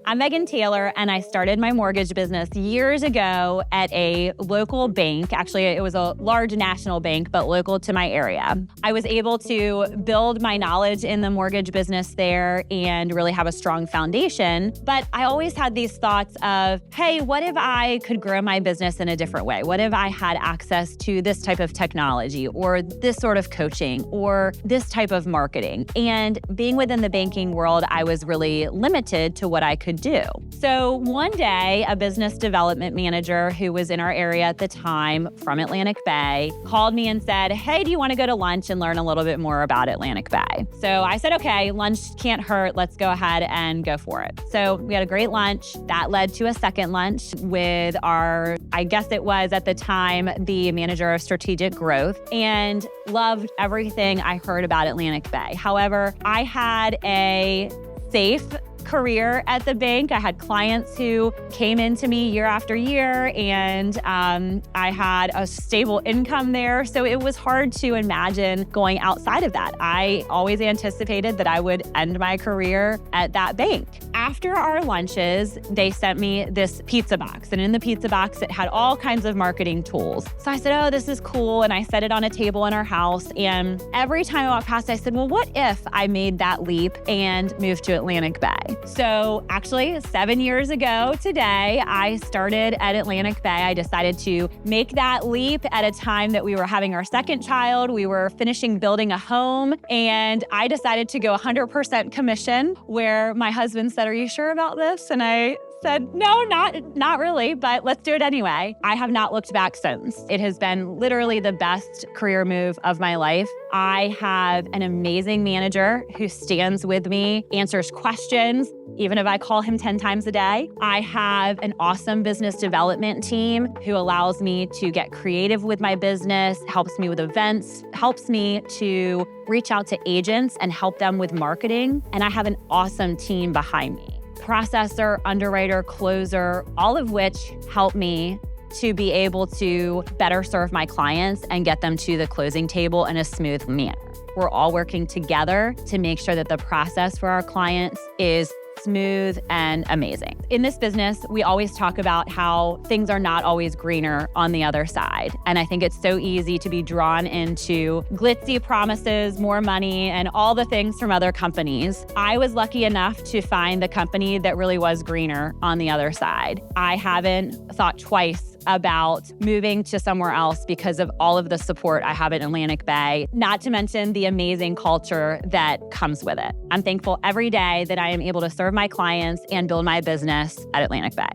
I'm Meghan Taylor, and I started my mortgage business years ago at a local bank. Actually, it was a large national bank, but local to my area. I was able to build my knowledge in the mortgage business there and really have a strong foundation. But I always had these thoughts of, hey, what if I could grow my business in a different way? What if I had access to this type of technology or this sort of coaching or this type of marketing? And being within the banking world, I was really limited to what I could do. So one day, a business development manager who was in our area at the time from Atlantic Bay called me and said, hey, do you want to go to lunch and learn a little bit more about Atlantic Bay? So I said, okay, lunch can't hurt. Let's go ahead and go for it. So we had a great lunch. That led to a second lunch with our, I guess it was at the time, the manager of strategic growth, and loved everything I heard about Atlantic Bay. However, I had a safe career at the bank. I had clients who came into me year after year, and I had a stable income there. So it was hard to imagine going outside of that. I always anticipated that I would end my career at that bank. After our lunches, they sent me this pizza box. And in the pizza box, it had all kinds of marketing tools. So I said, oh, this is cool. And I set it on a table in our house. And every time I walked past, I said, well, what if I made that leap and moved to Atlantic Bay? So actually, 7 years ago today, I started at Atlantic Bay. I decided to make that leap at a time that we were having our second child. We were finishing building a home, and I decided to go 100% commission, where my husband said, are you sure about this? And I said, no, not really, but let's do it anyway. I have not looked back since. It has been literally the best career move of my life. I have an amazing manager who stands with me, answers questions, even if I call him 10 times a day. I have an awesome business development team who allows me to get creative with my business, helps me with events, helps me to reach out to agents and help them with marketing. And I have an awesome team behind me. Processor, underwriter, closer, all of which help me to be able to better serve my clients and get them to the closing table in a smooth manner. We're all working together to make sure that the process for our clients is smooth and amazing. In this business, we always talk about how things are not always greener on the other side. And I think it's so easy to be drawn into glitzy promises, more money, and all the things from other companies. I was lucky enough to find the company that really was greener on the other side. I haven't thought twice about moving to somewhere else because of all of the support I have at Atlantic Bay, not to mention the amazing culture that comes with it. I'm thankful every day that I am able to serve my clients and build my business at Atlantic Bay.